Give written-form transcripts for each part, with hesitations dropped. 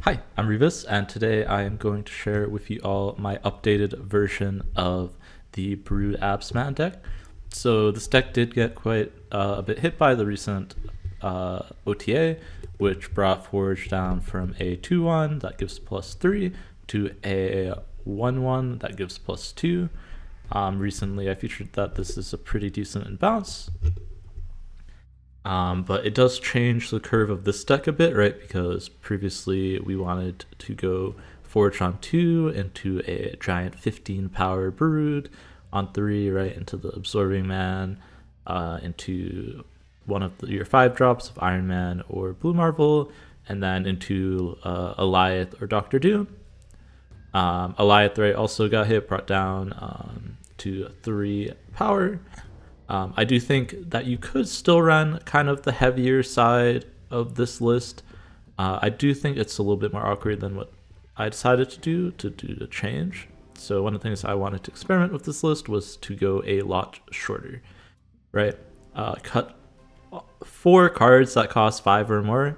Hi, I'm Revis, and today I am going to share with you all my updated version of the Brood Absman deck. So this deck did get quite a bit hit by the recent OTA, which brought Forge down from a 2-1 that gives +3 to a 1-1 that gives +2. Recently I featured that this is a pretty decent in bounce. But it does change the curve of this deck a bit, right? Because previously we wanted to go Forge on 2 into a giant 15 power Brood on 3, right? Into the Absorbing Man, into one of your 5 drops of Iron Man or Blue Marvel, and then into Eliath or Doctor Doom. Eliath, right, also got hit, brought down to 3 power. I do think that you could still run kind of the heavier side of this list. I do think it's a little bit more awkward than what I decided to do the change. So one of the things I wanted to experiment with this list was to go a lot shorter, right? Cut 4 cards that cost 5 or more,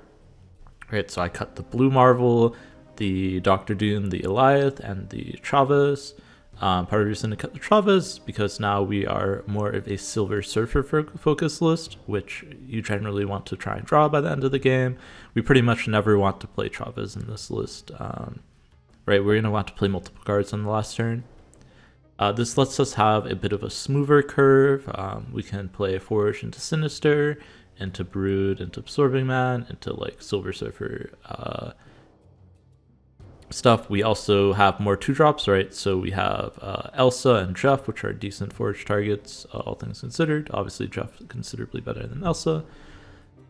right? So I cut the Blue Marvel, the Doctor Doom, the Eliath, and the Chavez. Part of the reason to cut the Chavez because now we are more of a Silver Surfer focus list, which you generally want to try and draw by the end of the game. We pretty much never want to play Chavez in this list, right? We're going to want to play multiple cards on the last turn. This lets us have a bit of a smoother curve. We can play Forge into Sinister, into Brood, into Absorbing Man, into like Silver Surfer stuff. We also have more 2-drops, right? So we have Elsa and Jeff, which are decent Forge targets, all things considered. Obviously, Jeff considerably better than Elsa.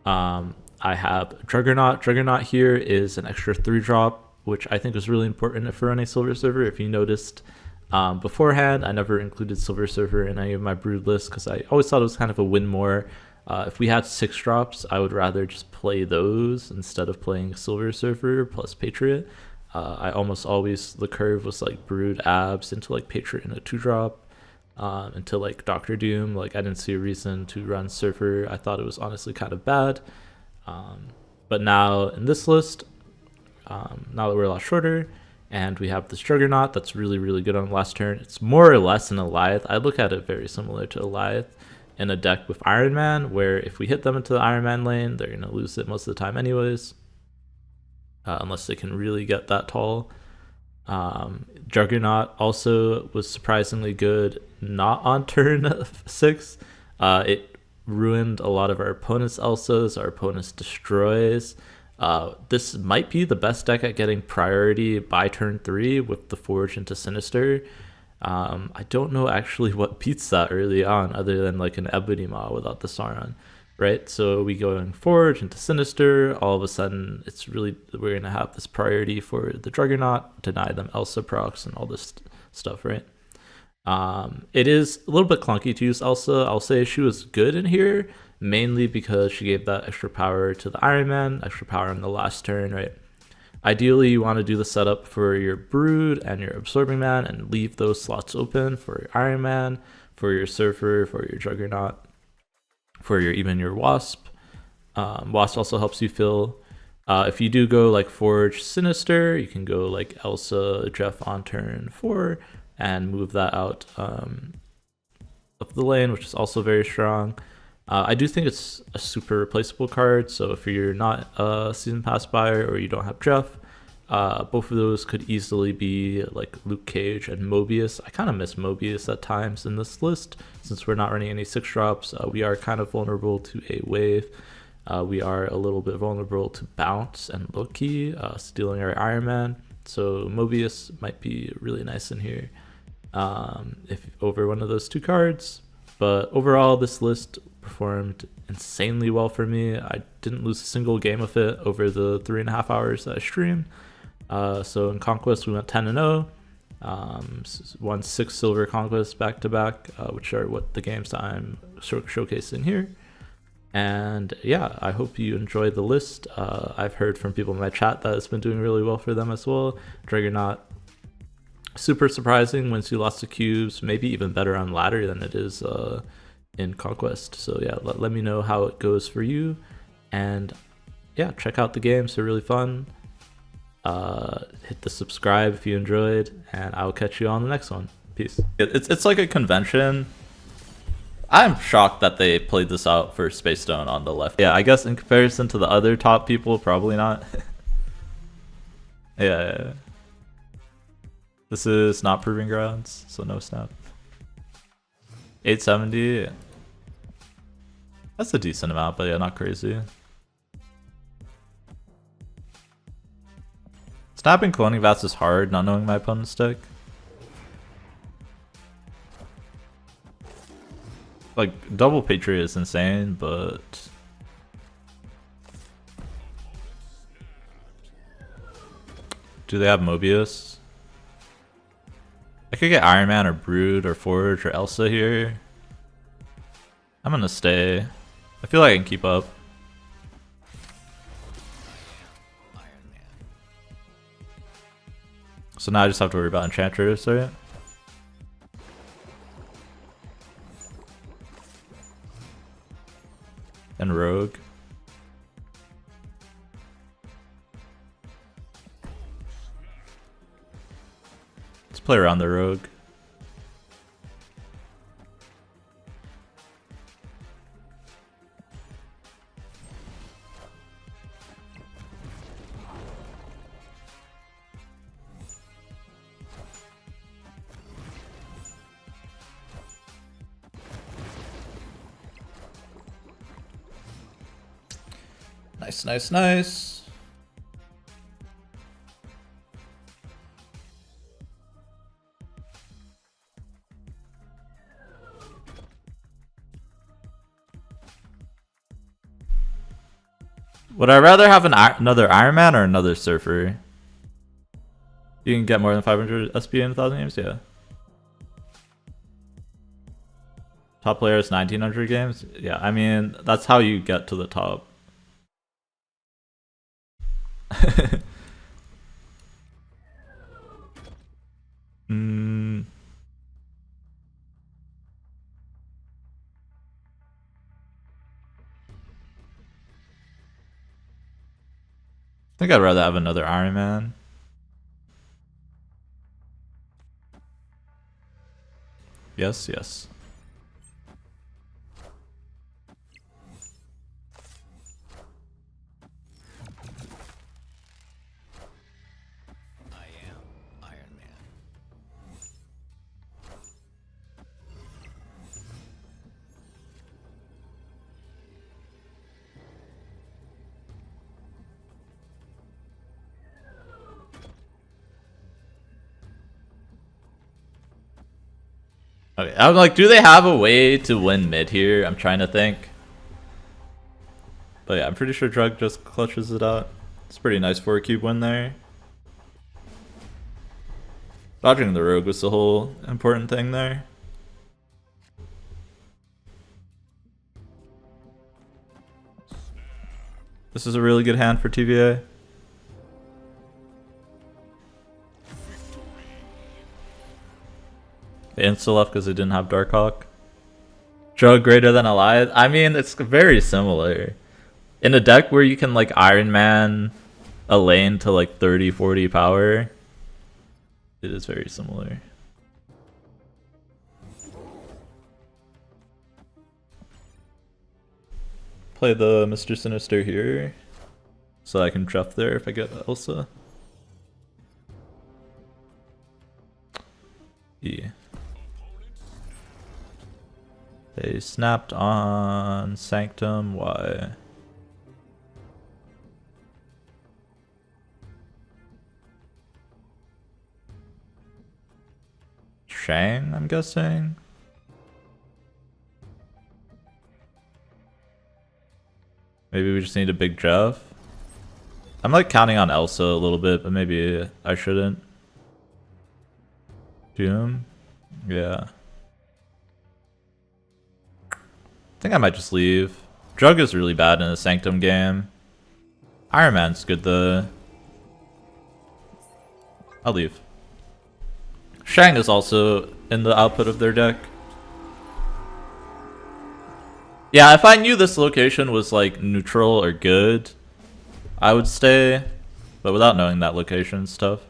I have Juggernaut. Juggernaut here is an extra 3-drop, which I think is really important for running Silver Surfer. If you noticed beforehand, I never included Silver Surfer in any of my Brood lists because I always thought it was kind of a win more. If we had 6 drops, I would rather just play those instead of playing Silver Surfer plus Patriot. I almost always, the curve was like Brood Abs into like Patriot and a 2-drop, into like Doctor Doom. Like I didn't see a reason to run Surfer. I thought it was honestly kind of bad. But now in this list, now that we're a lot shorter and we have this Juggernaut that's really, really good on the last turn, it's more or less an Eliath. I look at it very similar to Eliath in a deck with Iron Man, where if we hit them into the Iron Man lane, they're going to lose it most of the time anyways. Unless they can really get that tall. Juggernaut also was surprisingly good not on turn 6. It ruined a lot of our opponent's Elsas, our opponent's destroys. This might be the best deck at getting priority by turn 3 with the Forge into Sinister. I don't know actually what beats that early on other than like an Ebony Maw without the Sauron. Right, so we go in Forge into Sinister. All of a sudden, it's really we're gonna have this priority for the Juggernaut, deny them Elsa procs and all this stuff, right? It is a little bit clunky to use Elsa. I'll say she was good in here, mainly because she gave that extra power to the Iron Man, extra power on the last turn, right? Ideally, you want to do the setup for your Brood and your Absorbing Man and leave those slots open for your Iron Man, for your Surfer, for your Juggernaut, for your Wasp. Wasp also helps you fill. If you do go like Forge Sinister, you can go like Elsa Jeff on turn 4 and move that out of the lane, which is also very strong. I do think it's a super replaceable card, so if you're not a Season Pass buyer or you don't have Jeff, both of those could easily be like Luke Cage and Mobius. I kind of miss Mobius at times in this list. Since we're not running any 6-drops, we are kind of vulnerable to a wave. We are a little bit vulnerable to bounce and Loki, stealing our Iron Man. So Mobius might be really nice in here if over one of those 2 cards. But overall, this list performed insanely well for me. I didn't lose a single game of it over the 3.5 hours that I streamed. So in Conquest, we went 10-0. Won 6 silver conquests back to back, which are what the games that I'm showcasing here. And yeah, I hope you enjoy the list. I've heard from people in my chat that it's been doing really well for them as well. Juggernaut, super surprising, wins you lots of cubes, maybe even better on ladder than it is in Conquest. So yeah, let me know how it goes for you. And yeah, check out the games, they're really fun. Hit the subscribe if you enjoyed, and I'll catch you on the next one. Peace. It's like a convention. I'm shocked that they played this out for Space Stone on the left. Yeah, I guess in comparison to the other top people, probably not. Yeah. This is not Proving Grounds, so no snap. 870. That's a decent amount, but yeah, not crazy. Snapping cloning vats is hard, not knowing my opponent's deck. Like, double Patriot is insane, but... do they have Mobius? I could get Iron Man or Brood or Forge or Elsa here. I'm gonna stay. I feel like I can keep up. So now I just have to worry about Enchantress, right? And Rogue. Let's play around the Rogue. Nice. Would I rather have another Iron Man or another Surfer? You can get more than 500 SP in 1,000 games? Yeah. Top player is 1,900 games? Yeah, I mean, that's how you get to the top. I think I'd rather have another Iron Man. Yes. Okay, I'm like, do they have a way to win mid here? I'm trying to think. But yeah, I'm pretty sure Jugg just clutches it out. It's a pretty nice 4-cube win there. Dodging the Rogue was the whole important thing there. This is a really good hand for TVA. They insta left because they didn't have Darkhawk. Jugg greater than Elias. I mean, it's very similar. In a deck where you can like Iron Man a lane to like 30-40 power, it is very similar. Play the Mr. Sinister here so I can Jeff there if I get Elsa. Yeah. They snapped on Sanctum. Why? Shang, I'm guessing. Maybe we just need a big Jeff. I'm like counting on Elsa a little bit, but maybe I shouldn't. Doom? Yeah. I think I might just leave. Jugg is really bad in the Sanctum game. Iron Man's good though. I'll leave. Shang is also in the output of their deck. Yeah, if I knew this location was like neutral or good, I would stay. but without knowing that location stuff.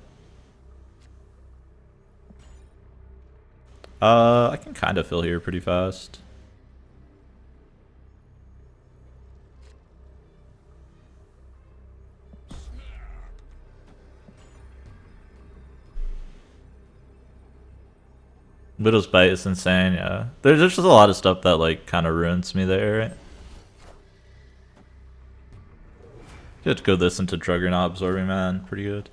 I can kind of fill here pretty fast. Widow's Bite is insane, yeah. There's just a lot of stuff that like kind of ruins me there, right? Good to go this into Juggernaut Absorbing Man, pretty good.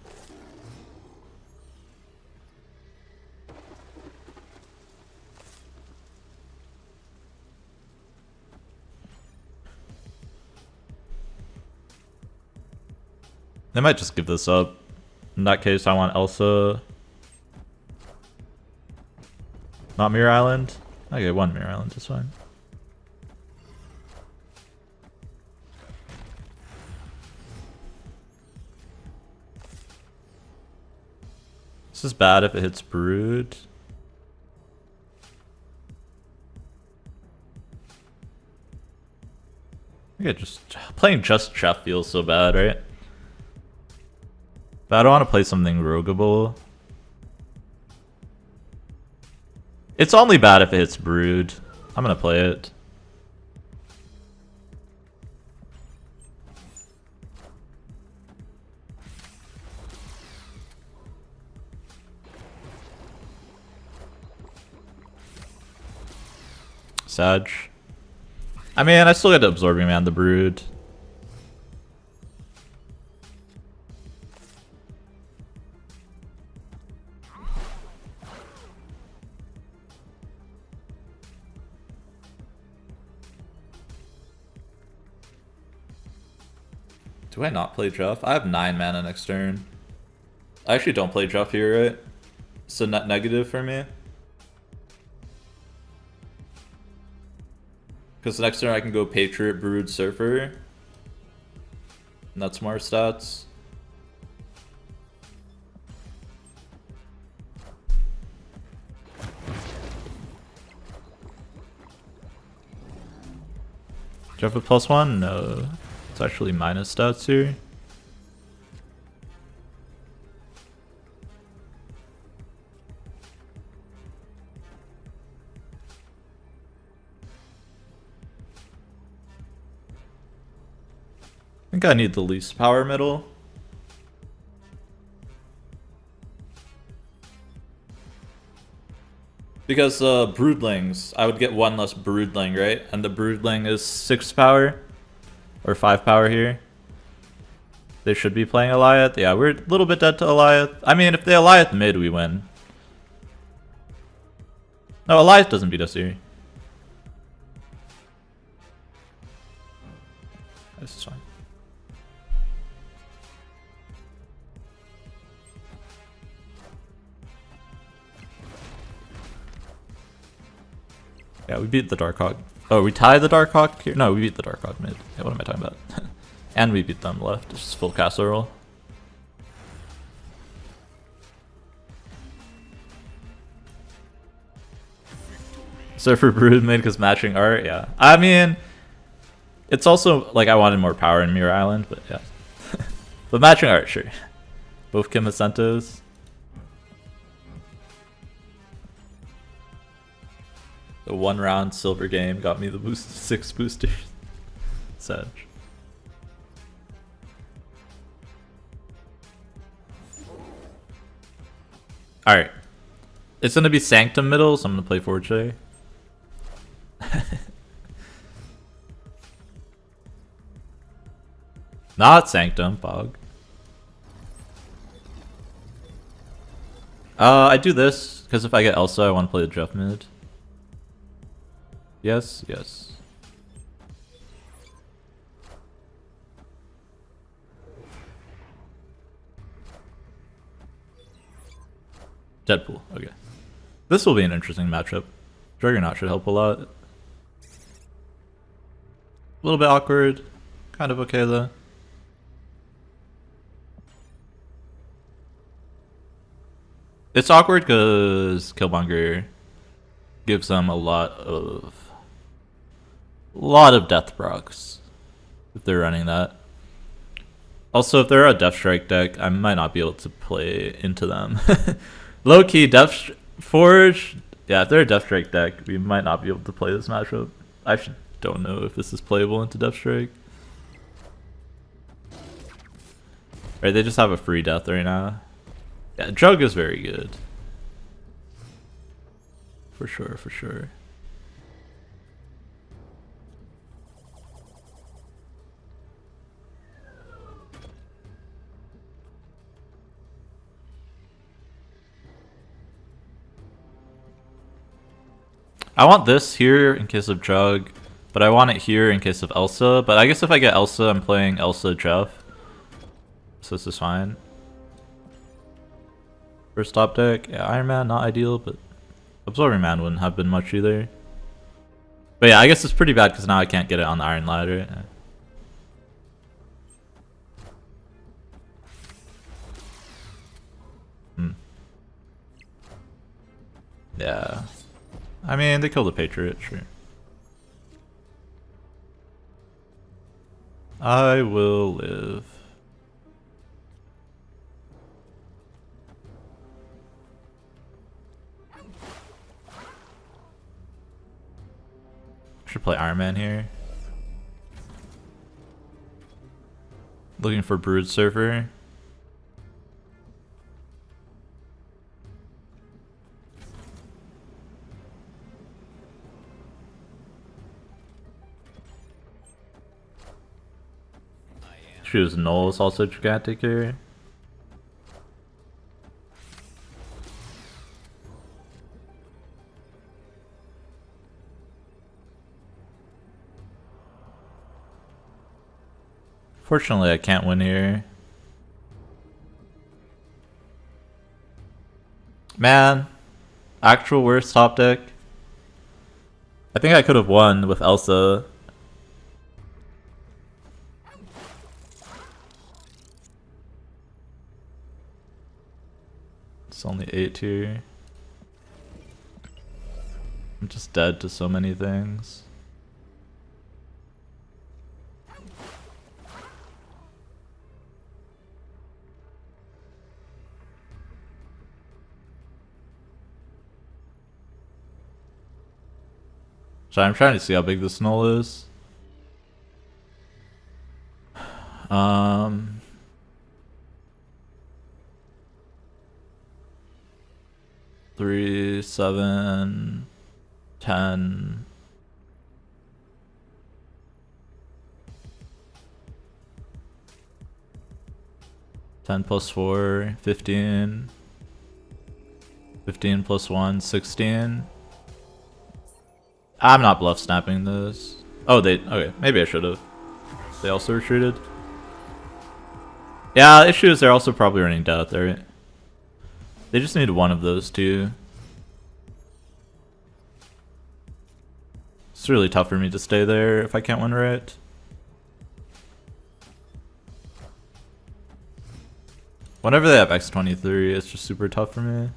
They might just give this up. In that case, I want Elsa. Not Mirror Island? Okay, one Mirror Island is fine. This is bad if it hits Brood. Yeah, just playing just Chef feels so bad, right? But I don't want to play something rogueable. It's only bad if it hits Brood. I'm gonna play it. Sag. I mean, I still get Absorbing Man the Brood. Do I not play Jeff? I have 9 mana next turn. I actually don't play Jeff here, right? So net negative for me. Because next turn I can go Patriot, Brood, Surfer. And that's more stats. Jeff with +1? No. It's actually minus stats here. I think I need the least power middle. Because Broodlings, I would get one less Broodling, right? And the Broodling is 6 power. Or 5 power here. They should be playing Eliath. Yeah, we're a little bit dead to Eliath. I mean, if they Eliath mid, we win. No, Eliath doesn't beat us here. This is fine. Yeah, we beat the Darkhawk. Oh, we tied the Darkhawk here? No, we beat the Darkhawk mid. Yeah, what am I talking about? And we beat them left. It's just full castle roll. Surfer Brood mid because matching art, yeah. I mean, it's also like I wanted more power in Mirror Island, but yeah. But matching art, sure. Both Kim Acentos. The 1 round silver game got me the boost 6 boosters. Sag. Alright. It's gonna be Sanctum middle, so I'm gonna play Forte. Not Sanctum, Bog. I do this, because if I get Elsa, I want to play the Jeff mid. Yes, yes. Deadpool, okay. This will be an interesting matchup. Juggernaut should help a lot. A little bit awkward. Kind of okay though. It's awkward because Killmonger gives them a lot of death procs if they're running that. Also, if they're a Deathstrike deck, I might not be able to play into them. Low key, Forge. Yeah, if they're a Deathstrike deck, we might not be able to play this matchup. I actually don't know if this is playable into Deathstrike. Right, they just have a free death right now. Yeah, Jugg is very good. For sure, for sure. I want this here in case of Jugg, but I want it here in case of Elsa. But I guess if I get Elsa, I'm playing Elsa Jeff. So this is fine. First top deck, yeah, Iron Man, not ideal, but Absorbing Man wouldn't have been much either. But yeah, I guess it's pretty bad because now I can't get it on the Iron Ladder. Yeah. I mean, they killed the Patriot, sure. I will live. Should play Iron Man here. Looking for Brood Surfer. Choose Null is also gigantic here. Fortunately, I can't win here. Man, actual worst top deck. I think I could have won with Elsa. It's only 8 here. I'm just dead to so many things. So I'm trying to see how big this null is. 3, 7, 10. +4, 15. 15 + 1, 16. I'm not bluff snapping this. Oh, okay, maybe I should have. They also retreated. Yeah, the issue is they're also probably running death, right? They just need one of those two. It's really tough for me to stay there if I can't win right. Whenever they have X23, it's just super tough for me.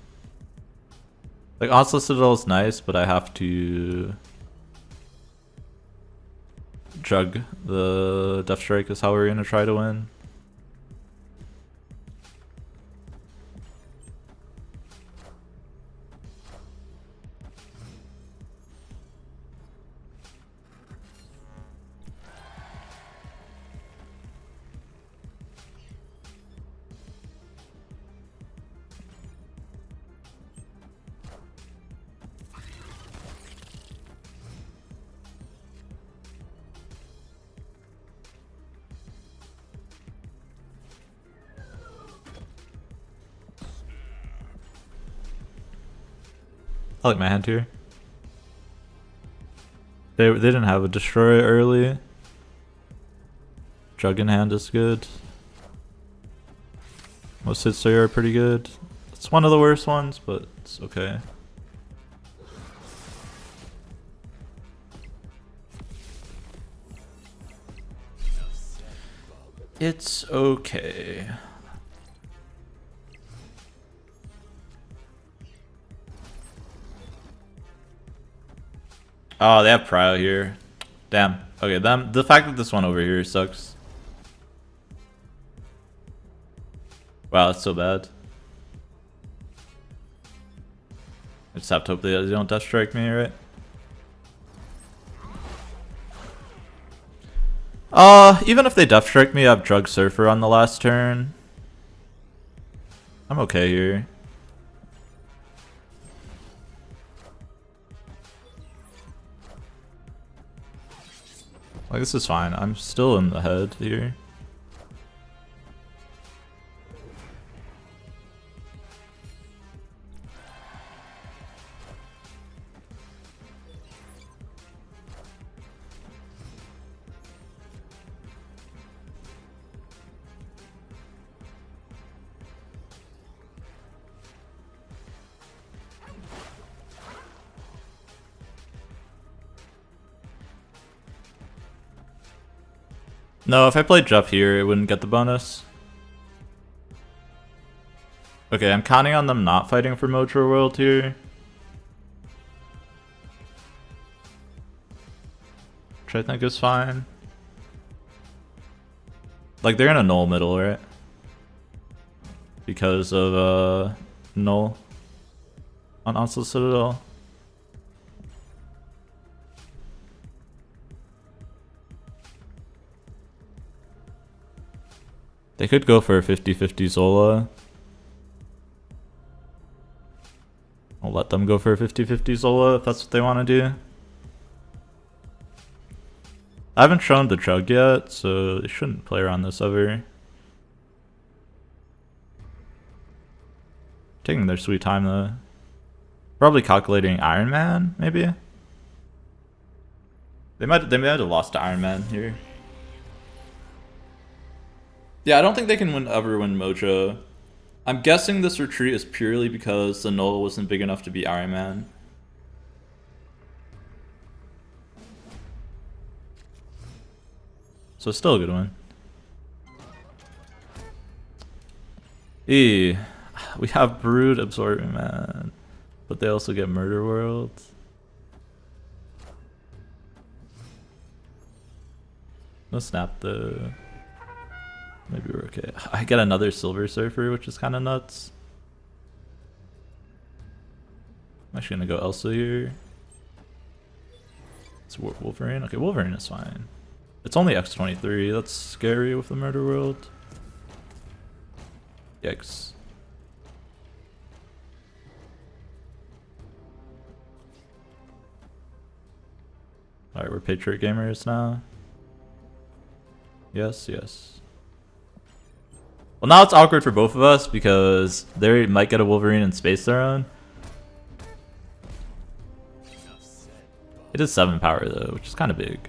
Like, Onslaught Citadel is nice, but I have to Jugg the Deathstrike is how we're gonna try to win. I like my hand here. They didn't have a destroy early. Jugg in hand is good. Most hits there are pretty good. It's one of the worst ones, but it's okay. It's okay. Oh, they have Prio here. Damn. Okay, the fact that this one over here sucks. Wow, that's so bad. I just have to hope they don't Deathstrike me, right? Even if they Deathstrike me, I have Jugg Surfer on the last turn. I'm okay here. Like, this is fine. I'm still in the head here. No, if I played Jeff here, it wouldn't get the bonus. Okay, I'm counting on them not fighting for Mojo World here. Which I think is fine. Like, they're gonna null middle, right? Because of, null on Onslaught Citadel. They could go for a 50-50 Zola. I'll let them go for a 50-50 Zola if that's what they want to do. I haven't shown the Jugg yet, so they shouldn't play around this ever. Taking their sweet time though. Probably calculating Iron Man, maybe? They might have lost to Iron Man here. Yeah, I don't think they can ever win Mojo. I'm guessing this retreat is purely because the null wasn't big enough to be Iron Man. So it's still a good one. We have Brood absorbing, man. But they also get Murder World. No snap though. Maybe we're okay. I get another Silver Surfer, which is kind of nuts. I'm actually gonna go Elsa here. It's Wolverine. Okay, Wolverine is fine. It's only X23. That's scary with the Murder World. Yikes. Alright, we're Patriot Gamers now. Yes, yes. Well, now it's awkward for both of us because they might get a Wolverine in Space Throne. It is 7 power though, which is kind of big.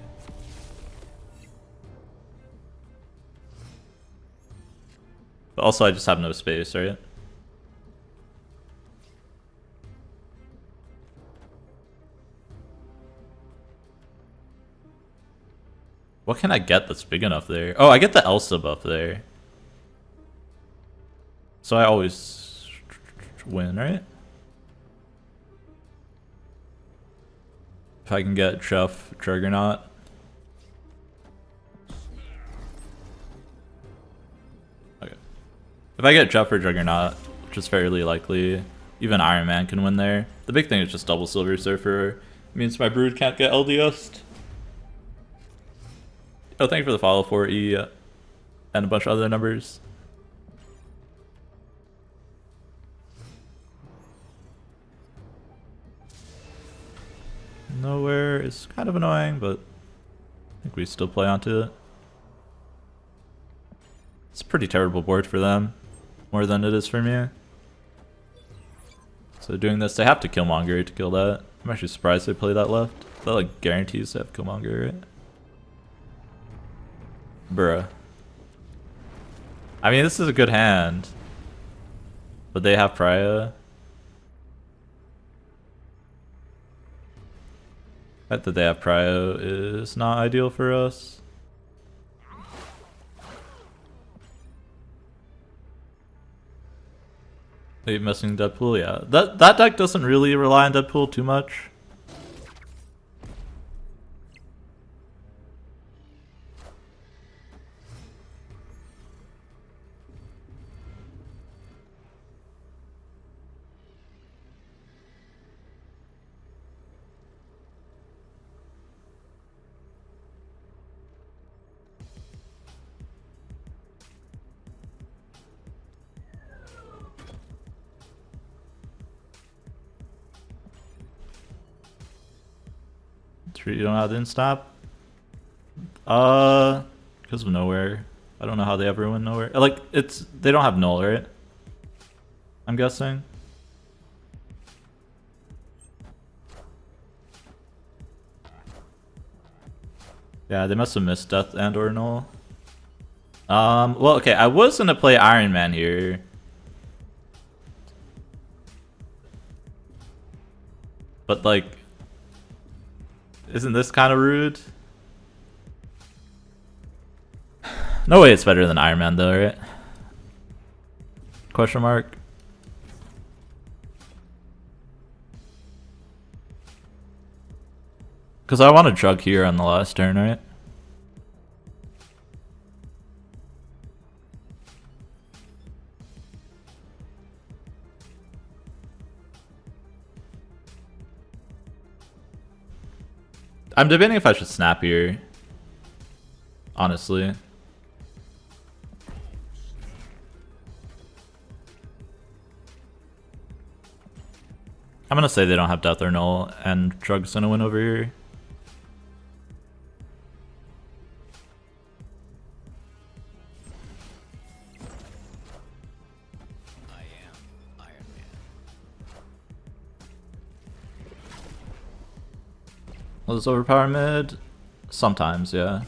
But also I just have no space, right? What can I get that's big enough there? Oh, I get the Elsa buff there. So I always win, right? If I can get Chef Juggernaut. Okay. If I get Jeff or Juggernaut, which is fairly likely, even Iron Man can win there. The big thing is just double Silver Surfer. It means my Brood can't get LDS'd. Oh, thank you for the follow, 4E, and a bunch of other numbers. Nowhere is kind of annoying, but I think we still play onto it. It's a pretty terrible board for them, more than it is for me. So doing this, they have to Killmonger to kill that. I'm actually surprised they play that left. That like guarantees they have Killmonger, right? Bruh. I mean, this is a good hand, but they have Pariah. The fact that they have Prio is not ideal for us. Are you missing Deadpool? Yeah. That deck doesn't really rely on Deadpool too much. Street, you don't know how to instap? Because of nowhere. I don't know how they ever win nowhere. Like, they don't have null, right? I'm guessing. Yeah, they must have missed death and or null. Well, okay, I was gonna play Iron Man here. But like, isn't this kind of rude? No way it's better than Iron Man though, right? Question mark. Because I want to Jugg here on the last turn, right? I'm debating if I should snap here. Honestly. I'm gonna say they don't have death or null, and Jugg's gonna win over here. Will this overpower mid? Sometimes, yeah.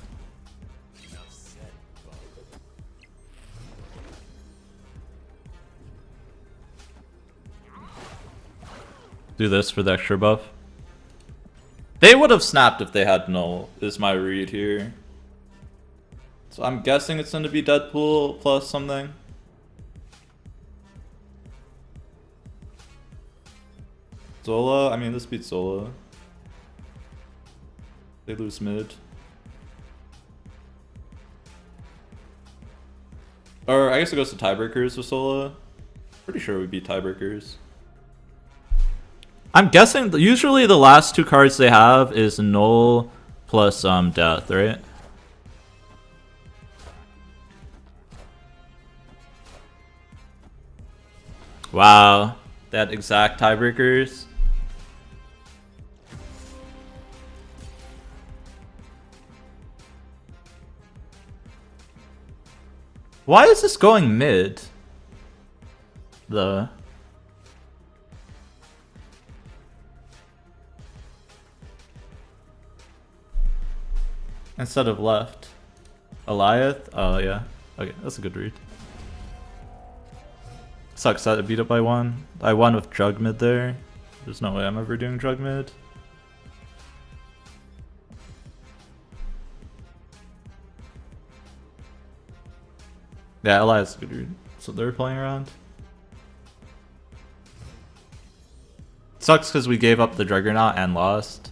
Do this for the extra buff. They would have snapped if they had null, is my read here. So I'm guessing it's going to be Deadpool plus something. Zola? I mean, this beats Zola. They lose mid. Or I guess it goes to tiebreakers with Zola. Pretty sure we beat tiebreakers. I'm guessing usually the last two cards they have is null plus death, right? Wow, that exact tiebreakers. Why is this going mid? Instead of left. Eliath? Oh, yeah. Okay, that's a good read. Sucks that I beat up by one. I won with Jugg mid there. There's no way I'm ever doing Jugg mid. Yeah, Eliath's a good read. So they're playing around. Sucks because we gave up the Juggernaut and lost.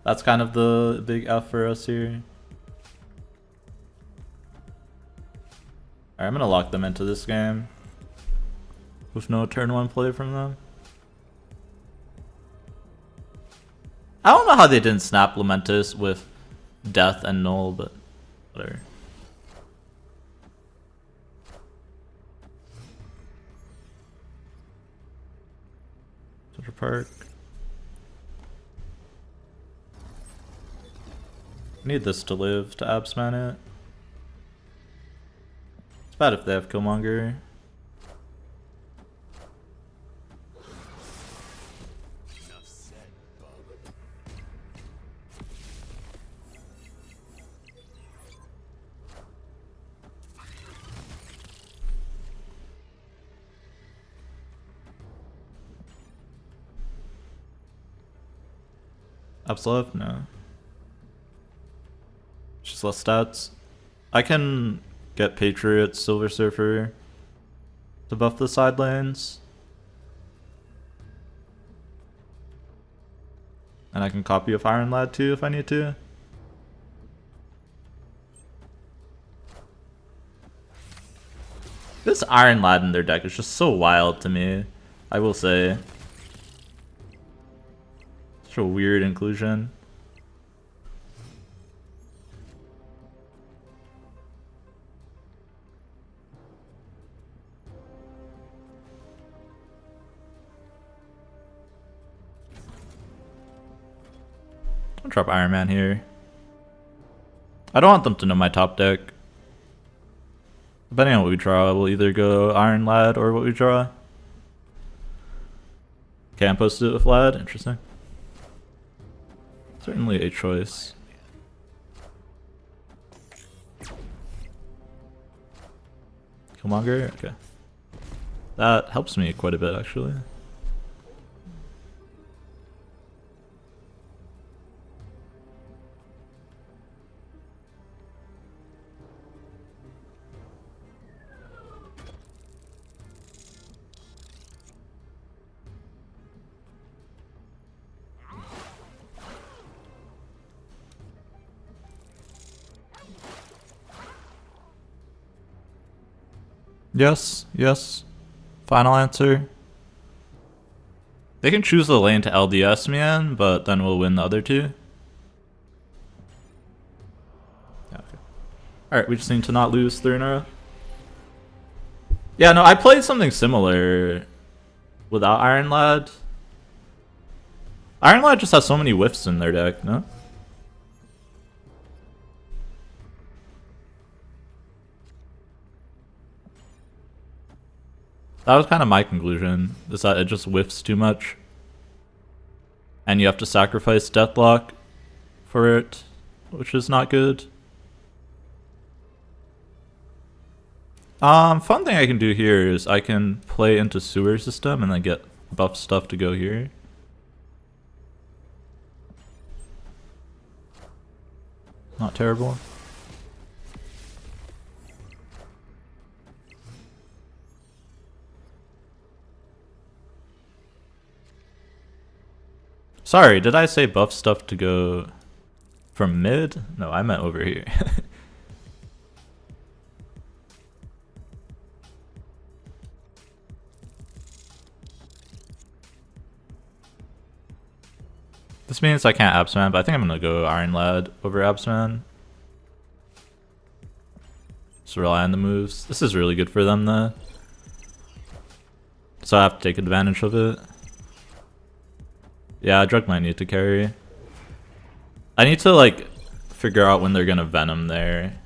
That's kind of the big F for us here. Alright, I'm gonna lock them into this game. With no turn 1 play from them. I don't know how they didn't snap Lamentus with death and null, but whatever. Central Park. I need this to live to Absman it. It's bad if they have Killmonger. Abs left? No. Just less stats. I can get Patriot, Silver Surfer to buff the side lanes. And I can copy of Iron Lad too if I need to. This Iron Lad in their deck is just so wild to me, I will say. Such a weird inclusion. I'll drop Iron Man here. I don't want them to know my top deck. Depending on what we draw, we'll either go Iron Lad or what we draw. Okay, I'm posted with Lad. Interesting. Certainly a choice. Killmonger? Okay. That helps me quite a bit, actually. Yes, yes. Final answer. They can choose the lane to LDS me in, but then we'll win the other two. Yeah, okay. Alright, we just need to not lose 3 in a row. Yeah, no, I played something similar without Iron Lad. Iron Lad just has so many whiffs in their deck, no? That was kind of my conclusion, is that it just whiffs too much. And you have to sacrifice Deathlock for it, which is not good. Fun thing I can do here is I can play into Sewer System and then get buff stuff to go here. Not terrible. Sorry, did I say buff stuff to go from mid? No, I meant over here. This means I can't Absman, but I think I'm gonna go Iron Lad over Absman. Just rely on the moves. This is really good for them though. So I have to take advantage of it. Yeah, Jugg might need to carry. I need to like figure out when they're gonna Venom there.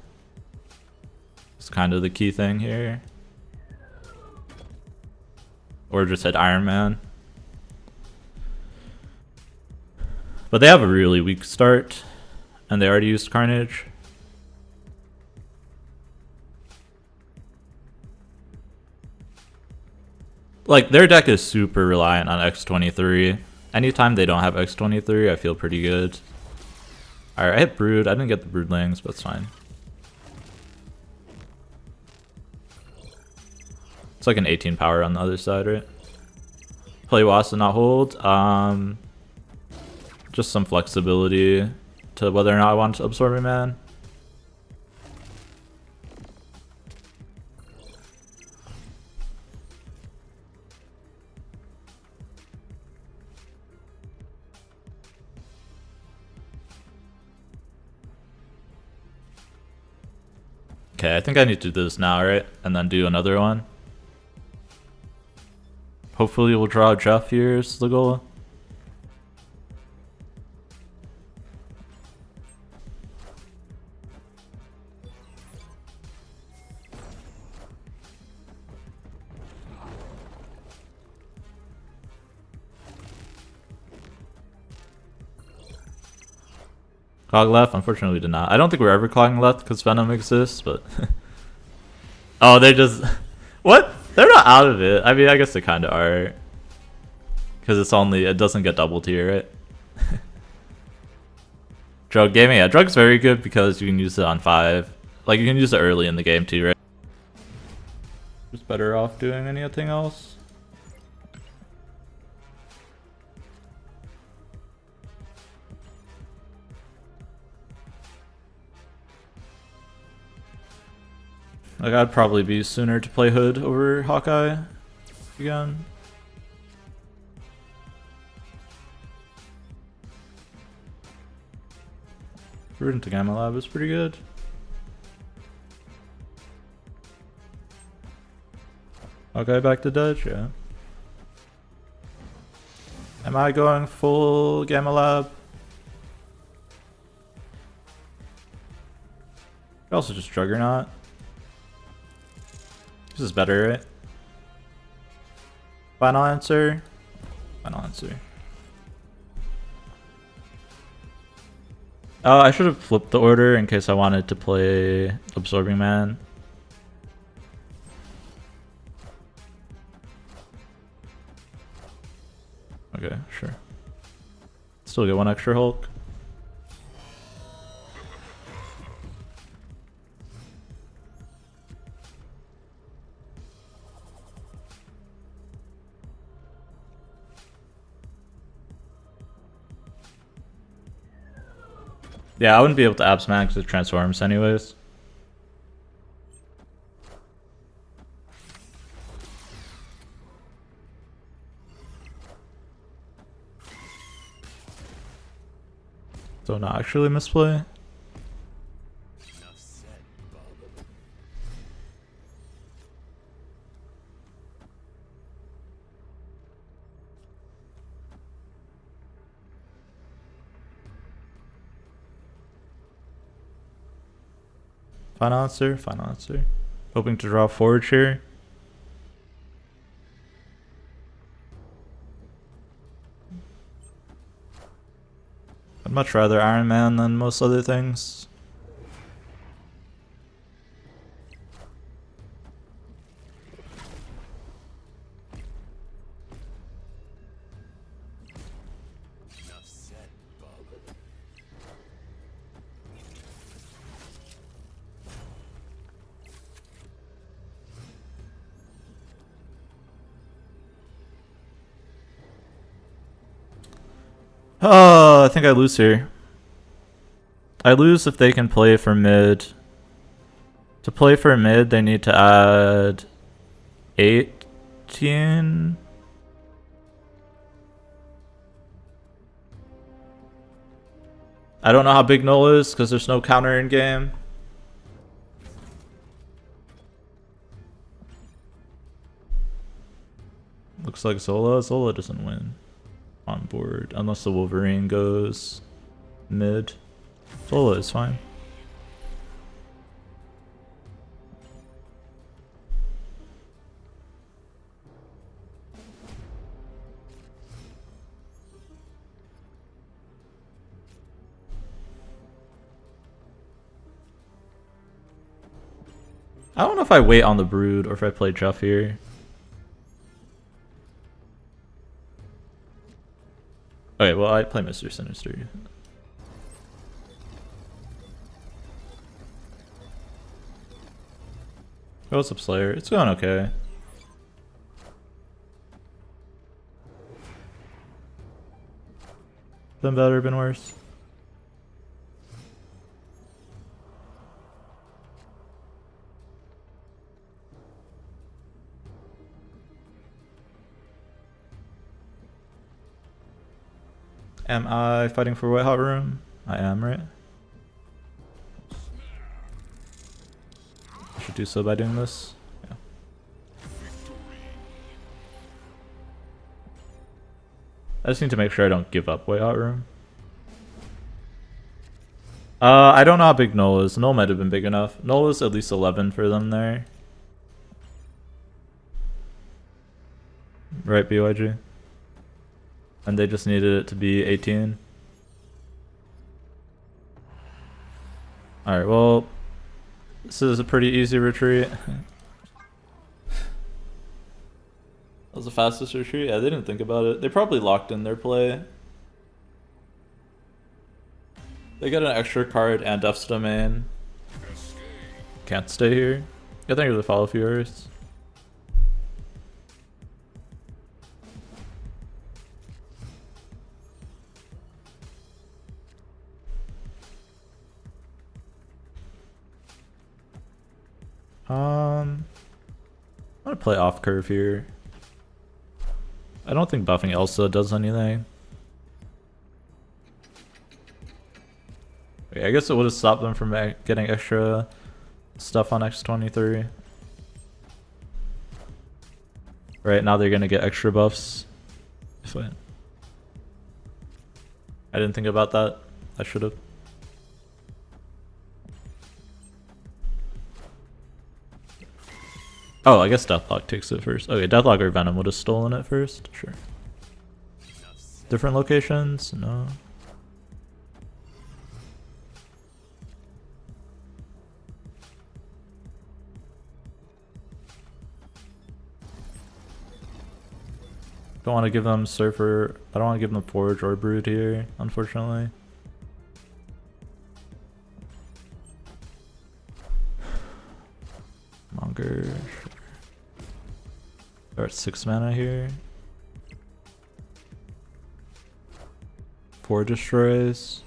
It's kind of the key thing here. Or just hit Iron Man. But they have a really weak start, and they already used Carnage. Like, their deck is super reliant on X23. Anytime they don't have X23, I feel pretty good. Alright, I hit Brood. I didn't get the Broodlings, but it's fine. It's like an 18 power on the other side, right? Play Wasp and not hold. Just some flexibility to whether or not I want to absorb a man. Okay, I think I need to do this now, right? And then do another one. Hopefully we'll draw Jeff here is the goal. Cog left? Unfortunately we did not. I don't think we're ever clogging left because Venom exists, but... Oh, they just... What? They're not out of it. I mean, I guess they kind of are. Because it's only... It doesn't get double tier, right? Drug gaming? Yeah, Drug's very good because you can use it on 5. Like, you can use it early in the game too, right? Just better off doing anything else. Like, I'd probably be sooner to play Hood over Hawkeye again. Root into Gamma Lab is pretty good. Okay, back to Dutch, yeah. Am I going full Gamma Lab? Could also just Juggernaut. This is better, right? Final answer? Final answer. Oh, I should have flipped the order in case I wanted to play Absorbing Man. Okay, sure. Still get one extra Hulk. Yeah, I wouldn't be able to abs man because it transforms anyways. So not actually misplay. Final answer, final answer. Hoping to draw forward here. I'd much rather Iron Man than most other things. Oh, I think I lose here. I lose if they can play for mid. To play for mid, they need to add 18. I don't know how big null is because there's no counter in game. Looks like Zola. Zola doesn't win on board unless the Wolverine goes mid. Zola is fine. I don't know if I wait on the Brood or if I play Jeff here. Okay, well I play Mr. Sinister. What's up, Slayer? It's going okay. Been better, been worse. Am I fighting for White Hot Room? I am, right? I should do so by doing this. Yeah. I just need to make sure I don't give up White Hot Room. I don't know how big Null is. Null might have been big enough. Null is at least 11 for them there. Right, BYG? And they just needed it to be 18. Alright, well, this is a pretty easy retreat. That was the fastest retreat? Yeah, they didn't think about it. They probably locked in their play. They got an extra card and Death's Domain. Can't stay here. I think it's a follow viewers. I'm gonna play off curve here. I don't think buffing Elsa does anything. Okay, I guess it would have stopped them from getting extra stuff on X23. Right, now they're gonna get extra buffs. I didn't think about that. I should have. Oh, I guess Deathlock takes it first. Okay, Deathlock or Venom would have stolen it first. Sure. Different locations? No. Don't want to give them Surfer. I don't want to give them Forge or Brood here, unfortunately. Monger. They're at 6 mana here. 4 destroys.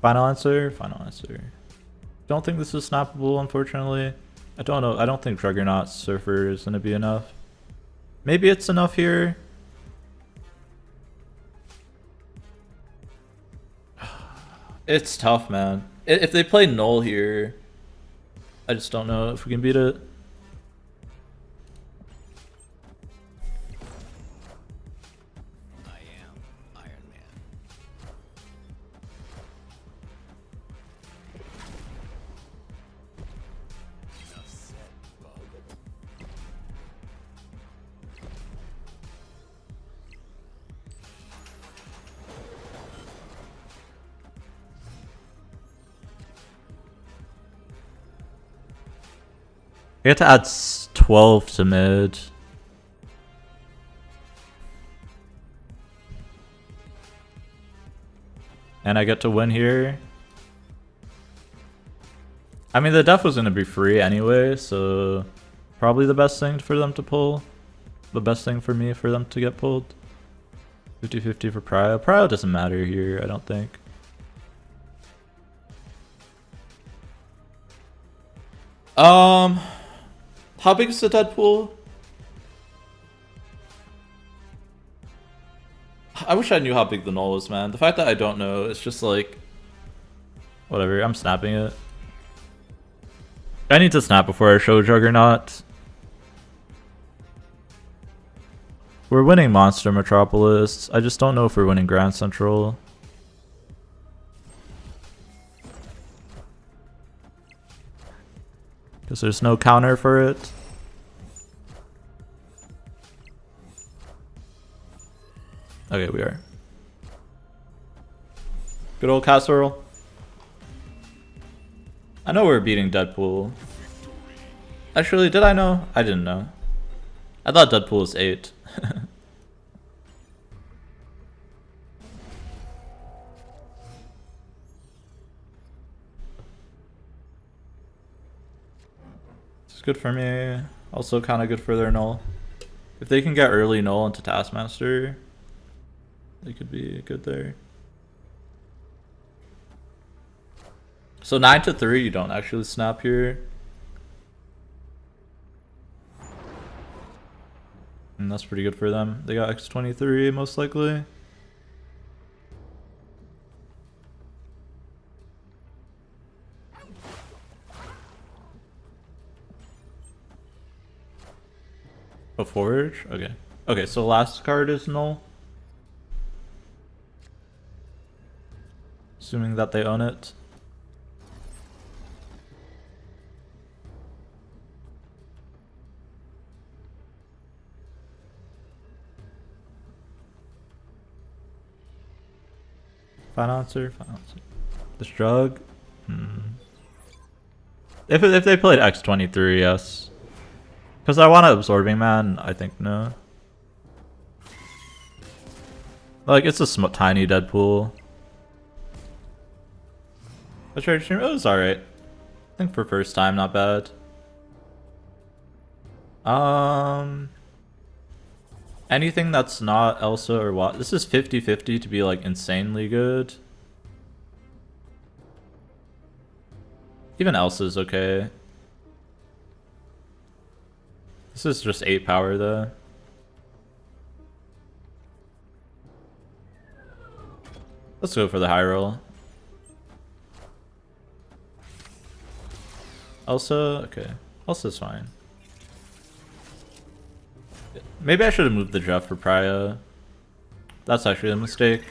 Final answer? Final answer. Don't think this is snappable, unfortunately. I don't know. I don't think Juggernaut Surfer is going to be enough. Maybe it's enough here. It's tough, man. If they play Null here, I just don't know if we can beat it. We have to add 12 to mid. And I get to win here. I mean, the def was going to be free anyway, so probably the best thing for them to pull. The best thing for me for them to get pulled. 50-50 for Prio. Prio doesn't matter here, I don't think. How big is the Deadpool? I wish I knew how big the null is, man. The fact that I don't know, it's just like... Whatever, I'm snapping it. I need to snap before I show Juggernaut. We're winning Monster Metropolis. I just don't know if we're winning Grand Central. Because there's no counter for it. Okay, we are. Good old casserole. I know we're beating Deadpool. Actually, did I know? I didn't know. I thought Deadpool was 8. It's good for me. Also kind of good for their null. If they can get early null into Taskmaster, they could be good there. So 9-3, you don't actually snap here. And that's pretty good for them. They got X23 most likely. A Forge? Okay. Okay, so last card is null. Assuming that they own it. Final answer, final answer. This Jugg? If they played X23, yes. Because I want an Absorbing Man, I think no. Like, it's a tiny Deadpool. The trade stream, it was alright. I think for first time, not bad. Anything that's not Elsa or what? This is 50-50 to be like insanely good. Even Elsa's okay. This is just 8 power though. Let's go for the high roll. Elsa, okay. Elsa's fine. Maybe I should have moved the Jeff for Pria. That's actually a mistake.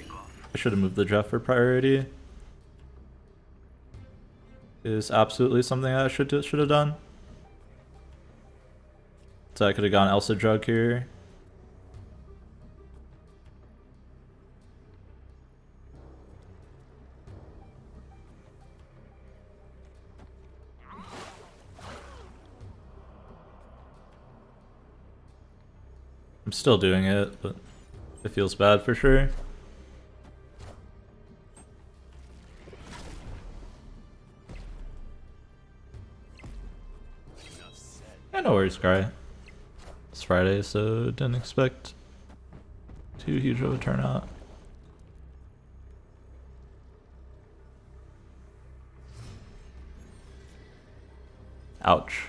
I should have moved the Jeff for priority. Is absolutely something I should have done. So I could have gone Elsa Jugg here. I'm still doing it, but it feels bad for sure. Yeah, no worries, Cry. It's Friday, so didn't expect too huge of a turnout. Ouch.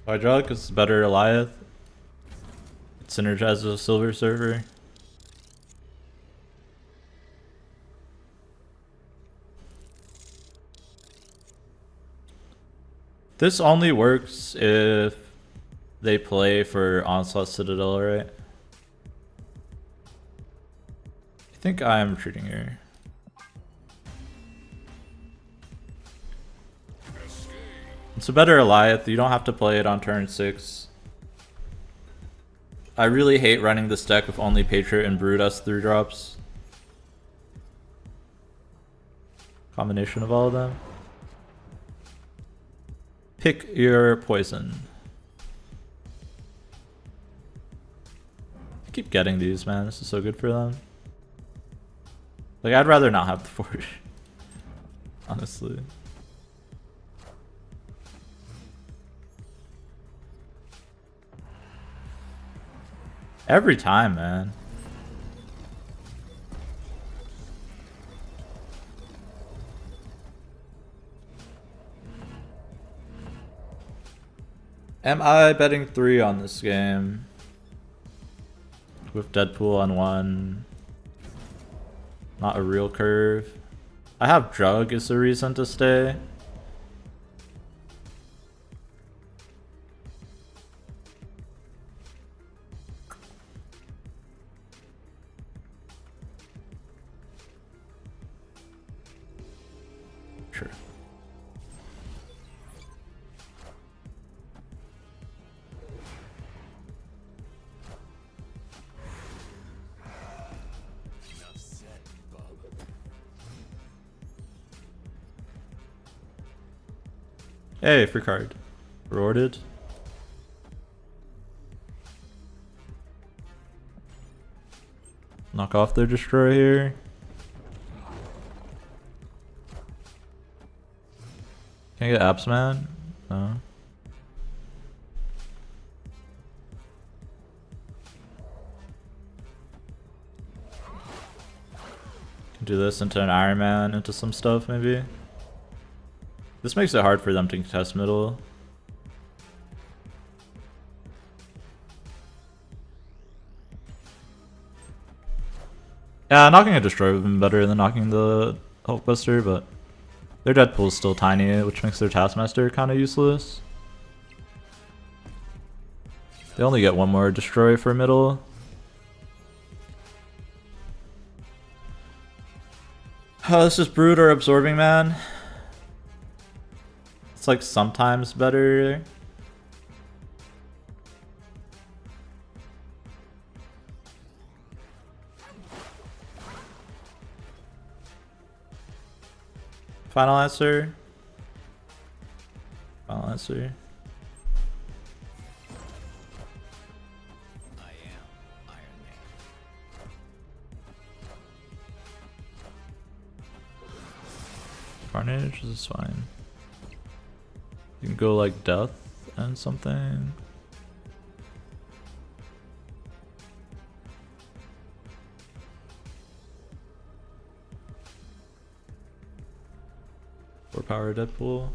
Why Jugg? Because it's better Goliath. It synergizes with Silver Server. This only works if they play for Onslaught Citadel, right? I think I'm treating here. It's a better Goliath. You don't have to play it on turn 6. I really hate running this deck with only Patriot and Brood as 3-drops. Combination of all of them. Pick your poison. I keep getting these, man. This is so good for them. Like, I'd rather not have the Forge. Honestly. Every time, man. Am I betting 3 on this game? With Deadpool on 1. Not a real curve. I have Jugg is a reason to stay. Sure. Hey, free card. Rewarded. Knock off their destroy here. Can I get Apps Man? No. Can do this into an Iron Man, into some stuff maybe. This makes it hard for them to contest middle. Yeah, knocking a destroy would have been better than knocking the Hulkbuster, but their Deadpool is still tiny, which makes their Taskmaster kind of useless. They only get one more destroy for middle. Oh, this is Brood or Absorbing Man. It's like sometimes better. Final answer. Final answer. I am Iron Man. Carnage is fine. You can go like Death and something. Or Power Deadpool.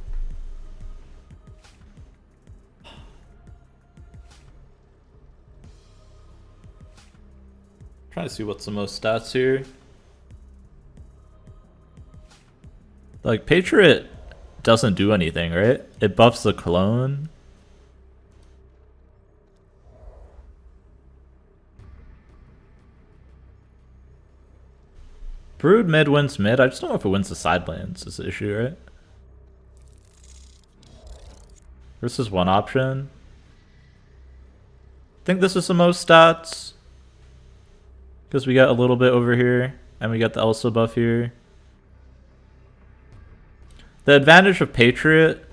Trying to see what's the most stats here. Like, Patriot doesn't do anything, right? It buffs the clone. Brood mid wins mid. I just don't know if it wins the side lanes is the issue, right? This is one option. I think this is the most stats. Because we got a little bit over here. And we got the Elsa buff here. The advantage of Patriot.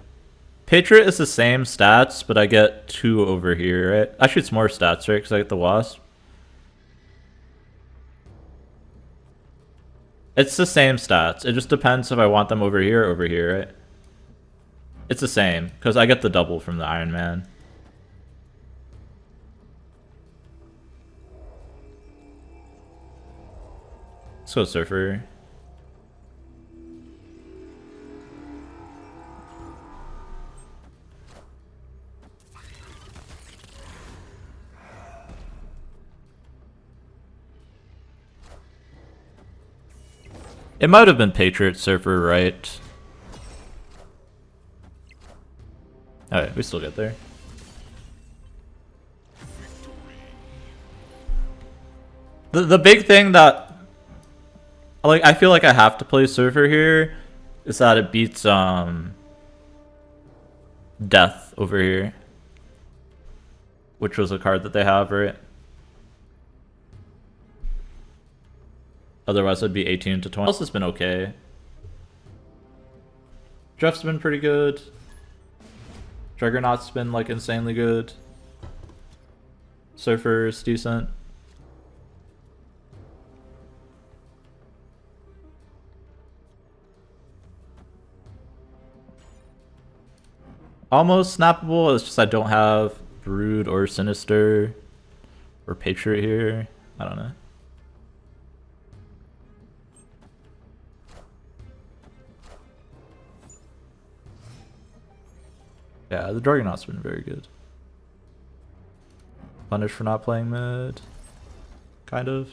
Patriot is the same stats, but I get 2 over here, right? Actually, it's more stats, right? Because I get the Wasp. It's the same stats. It just depends if I want them over here or over here, right? It's the same, because I get the double from the Iron Man. Let's go Surfer. It might have been Patriot Surfer, right? Alright, we still get there. The big thing that I feel like I have to play Surfer here is that it beats Death over here. Which was a card that they have, right? Otherwise it'd be 18 to 20. Elsa's been okay. Jeff's been pretty good. Juggernaut's been like insanely good. Surfer's decent. Almost snappable, it's just I don't have Brood or Sinister or Patriot here. I don't know. Yeah, the Juggernaut's been very good. Punished for not playing mid. Kind of.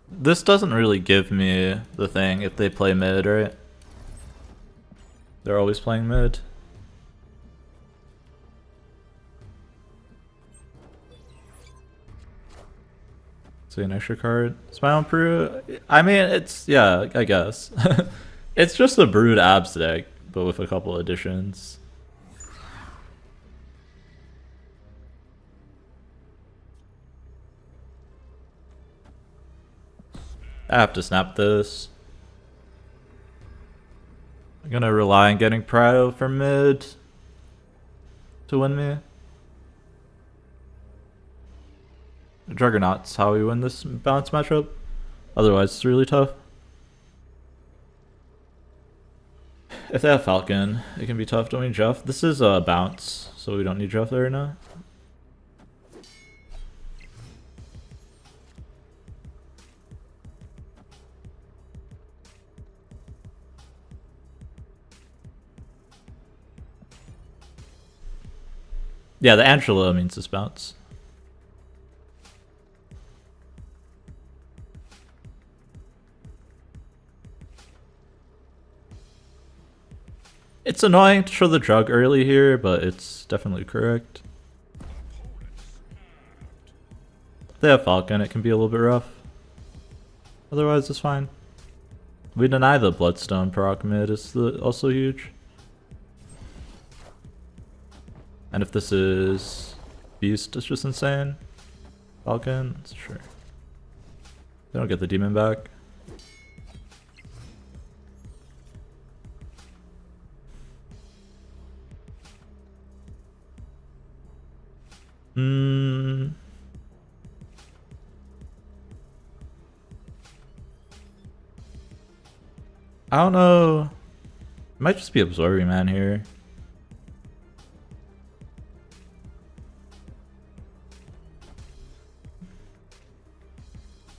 This doesn't really give me the thing if they play mid, right? They're always playing mid. An extra card. Smile and Brood. I mean, it's, yeah, I guess. It's just a Brood abs deck, but with a couple additions. I have to snap this. I'm gonna rely on getting Prio for mid to win me. Juggernaut's how we win this balance matchup. Otherwise, it's really tough. If they have Falcon, it can be tough. Don't we need Jeff? This is a bounce, so we don't need Jeff there right now. Yeah, the Angela means this bounce. It's annoying to show the Jugg early here, but it's definitely correct. If they have Falcon, it can be a little bit rough. Otherwise, it's fine. We deny the Bloodstone proc mid, it's also huge. And if this is Beast, it's just insane. Falcon, sure. They don't get the demon back. I don't know. It might just be Absorbing Man here.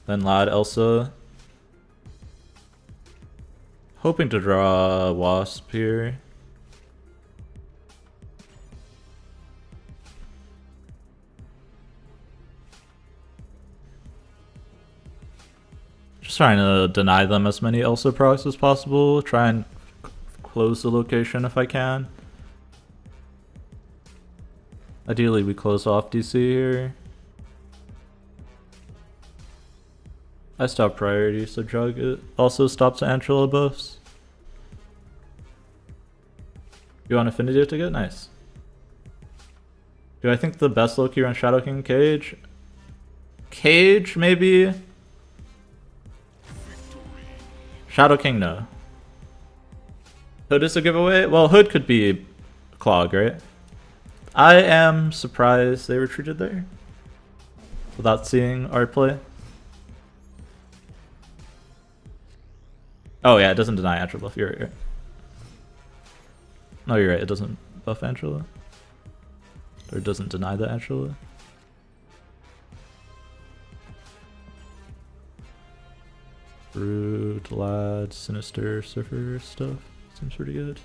Then Lad Elsa. Hoping to draw a Wasp here. Just trying to deny them as many Elsa procs as possible. Try and close the location if I can. Ideally, we close off DC here. I stop priority, so Jugg also stops Angela buffs. You want Affinity ticket? Nice. Do I think the best Loki run Shadow King Cage? Cage, maybe? Shadow King, no. Hood is a giveaway? Well, Hood could be Clog, right? I am surprised they retreated there without seeing art play. Oh yeah, it doesn't deny Angela buff. You're right. No, you're right. It doesn't buff Angela. Or it doesn't deny the Angela. Brood, Lad, Sinister, Surfer stuff. Seems pretty good.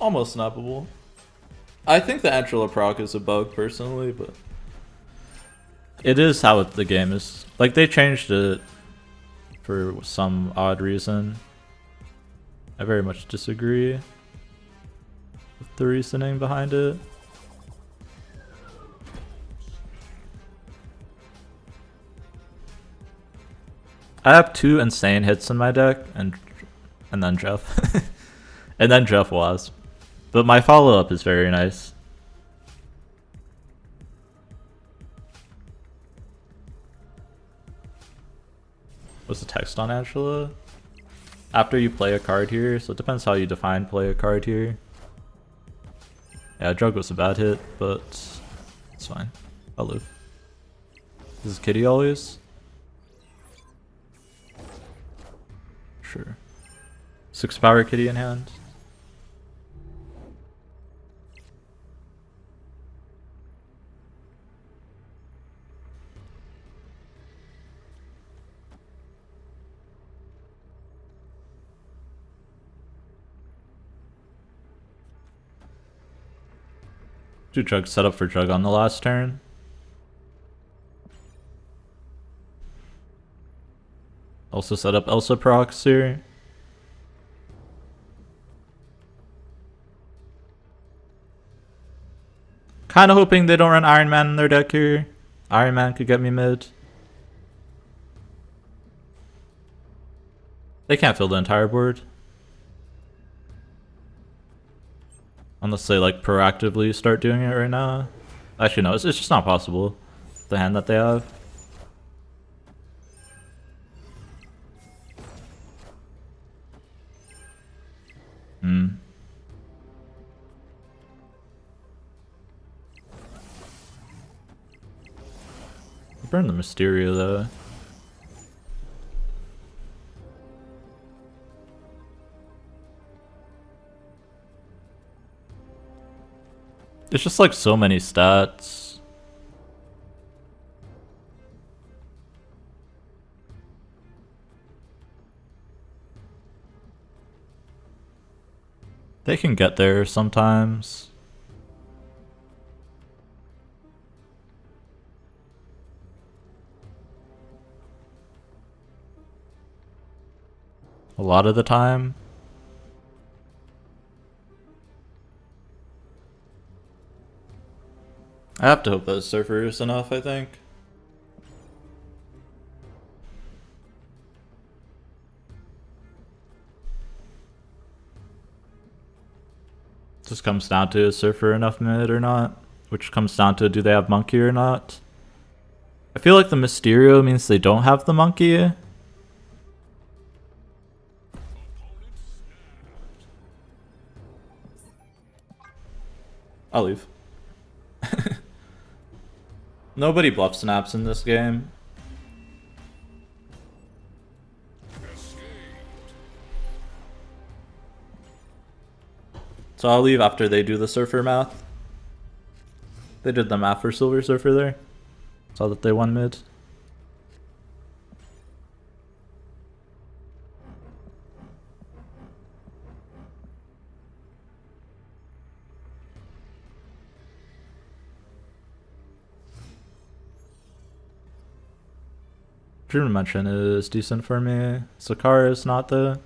Almost snappable. I think the Angela proc is a bug personally, but it is how the game is. Like, they changed it for some odd reason. I very much disagree with the reasoning behind it. I have 2 insane hits in my deck, and then Jeff. And then Jeff was. But my follow-up is very nice. What's the text on Angela? After you play a card here, so it depends how you define play a card here. Yeah, Jugg was a bad hit, but it's fine. I'll live. This is Kitty always? Sure. 6 power Kitty in hand. Do Jugg set up for Jugg on the last turn? Also set up Elsa procs here. Kinda hoping they don't run Iron Man in their deck here. Iron Man could get me mid. They can't fill the entire board. Unless they like proactively start doing it right now. Actually no, it's just not possible. The hand that they have. Burn the Mysterio though. It's just like so many stats. They can get there sometimes. A lot of the time. I have to hope that Surfer is enough, I think. Just comes down to is Surfer enough mid or not? Which comes down to do they have Monkey or not? I feel like the Mysterio means they don't have the Monkey. I'll leave. Nobody bluff snaps in this game. So I'll leave after they do the Surfer math. They did the math for Silver Surfer there. Saw that they won mid. Dream Dimension is decent for me. Sakara is not though.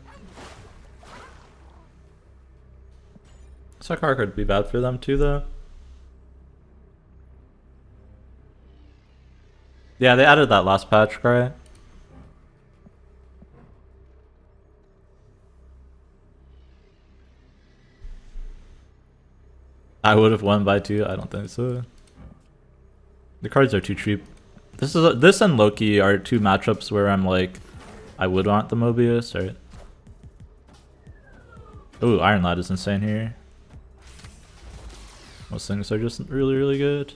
Sakara could be bad for them too though. Yeah, they added that last patch, right? I would have won by 2. I don't think so. The cards are too cheap. This and Loki are 2 matchups where I'm like, I would want the Mobius, right? Ooh, Iron Lad is insane here. Most things are just really, really good.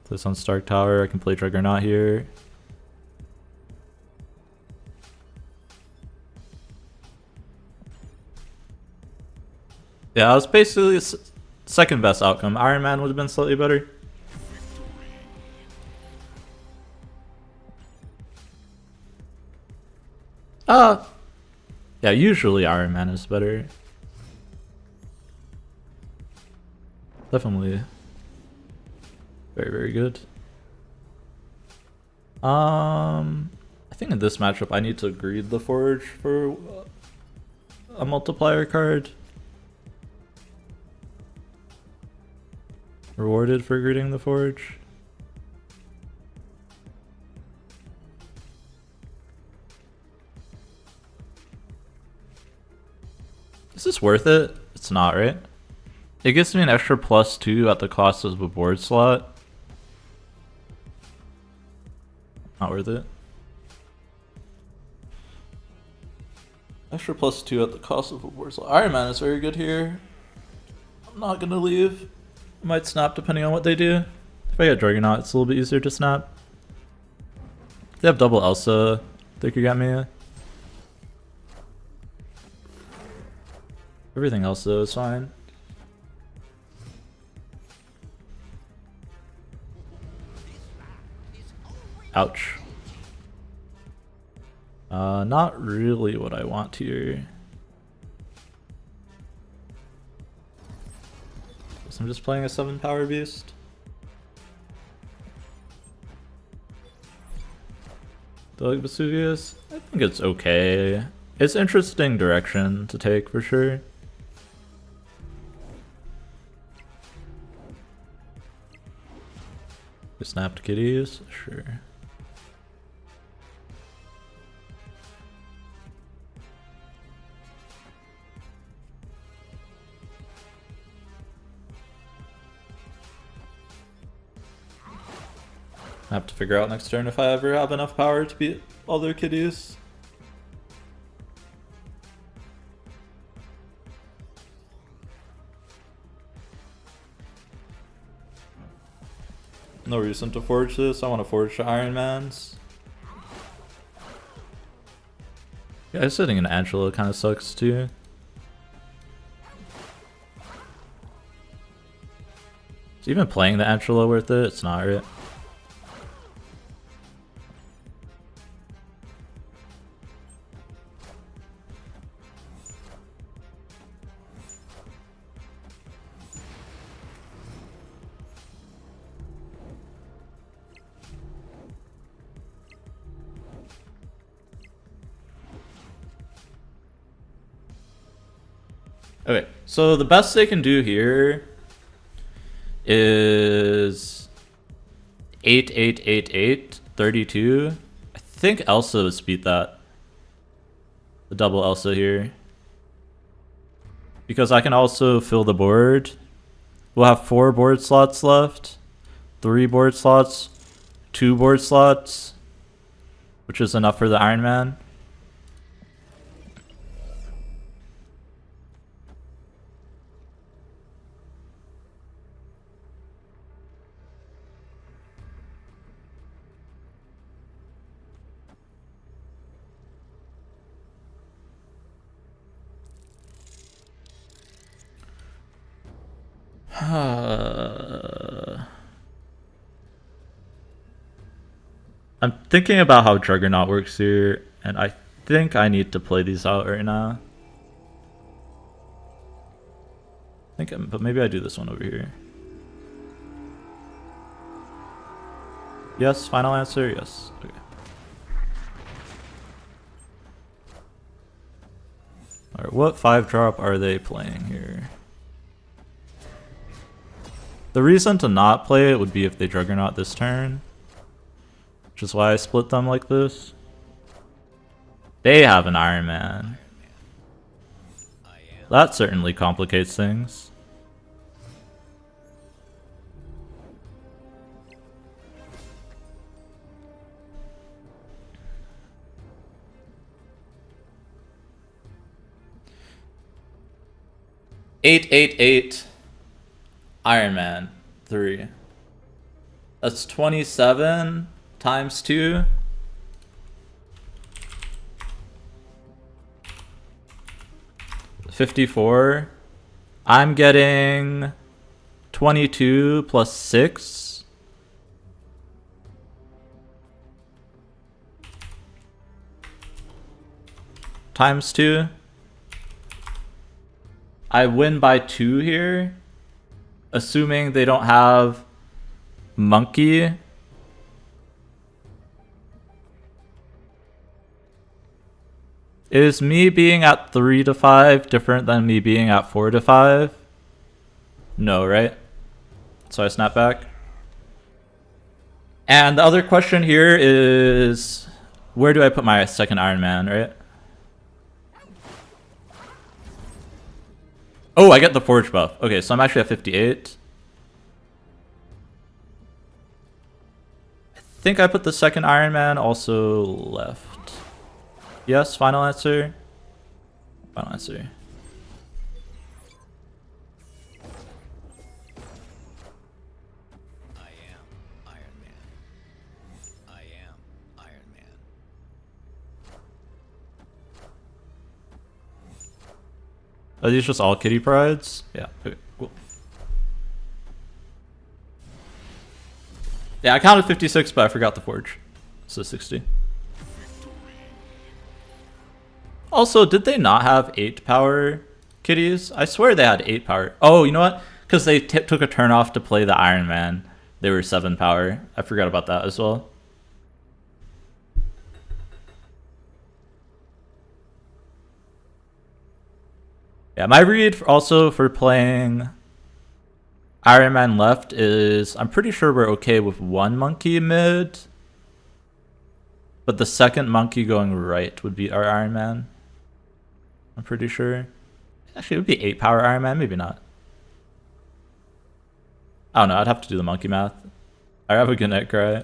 This on Stark Tower, I can play Juggernaut here. Yeah, it was basically second best outcome. Iron Man would have been slightly better. Yeah, usually Iron Man is better. Definitely very, very good. I think in this matchup I need to greed the Forge for a multiplier card. Rewarded for greeting the Forge. Is this worth it? It's not, right? It gives me an extra +2 at the cost of a board slot. Not worth it. Extra +2 at the cost of a board slot. Iron Man is very good here. I'm not gonna leave. I might snap depending on what they do. If I get Juggernaut, it's a little bit easier to snap. If they have double Elsa, they could get me. Everything else though is fine. Ouch. Not really what I want here. So I'm just playing a 7 power beast. Do I like Vesuvius? I think it's okay. It's interesting direction to take for sure. Snapped kitties? Sure. I have to figure out next turn if I ever have enough power to beat all their kitties. No reason to forge this. I want to forge the Iron Mans. Yeah, sitting in Angela kind of sucks too. Is even playing the Angela worth it? It's not, right? Okay, so the best they can do here is 8, 8, 8, 8, 32. I think Elsa would beat that. The double Elsa here. Because I can also fill the board. We'll have 4 board slots left. 3 board slots. 2 board slots. Which is enough for the Iron Man. I'm thinking about how Juggernaut works here, and I think I need to play these out right now. But maybe I do this one over here. Yes, final answer, yes. Okay. Alright, what 5-drop are they playing here? The reason to not play it would be if they Juggernaut this turn. Which is why I split them like this. They have an Iron Man. That certainly complicates things. $888 Iron Man 3. That's 27 times 2. $54. I'm getting 22 plus 6. Times 2. I win by 2 here. Assuming they don't have Monkey. Is me being at 3 to 5 different than me being at 4 to 5? No, right? So I snap back. And the other question here is, where do I put my second Iron Man, right? Oh, I get the Forge buff. Okay, so I'm actually at 58. I think I put the second Iron Man also left. Yes, final answer. Final answer. I am Iron Man. I am Iron Man. Are these just all kitty prides? Yeah, okay, cool. Yeah, I counted 56, but I forgot the Forge. So 60. Also, did they not have 8 power kitties? I swear they had 8 power. Oh, you know what? Because they took a turn off to play the Iron Man. They were 7 power. I forgot about that as well. Yeah, my read also for playing Iron Man left is I'm pretty sure we're okay with 1 monkey mid. But the second monkey going right would be our Iron Man. I'm pretty sure. Actually, it would be 8 power Iron Man, maybe not. I don't know, I'd have to do the monkey math. I have a good net cry.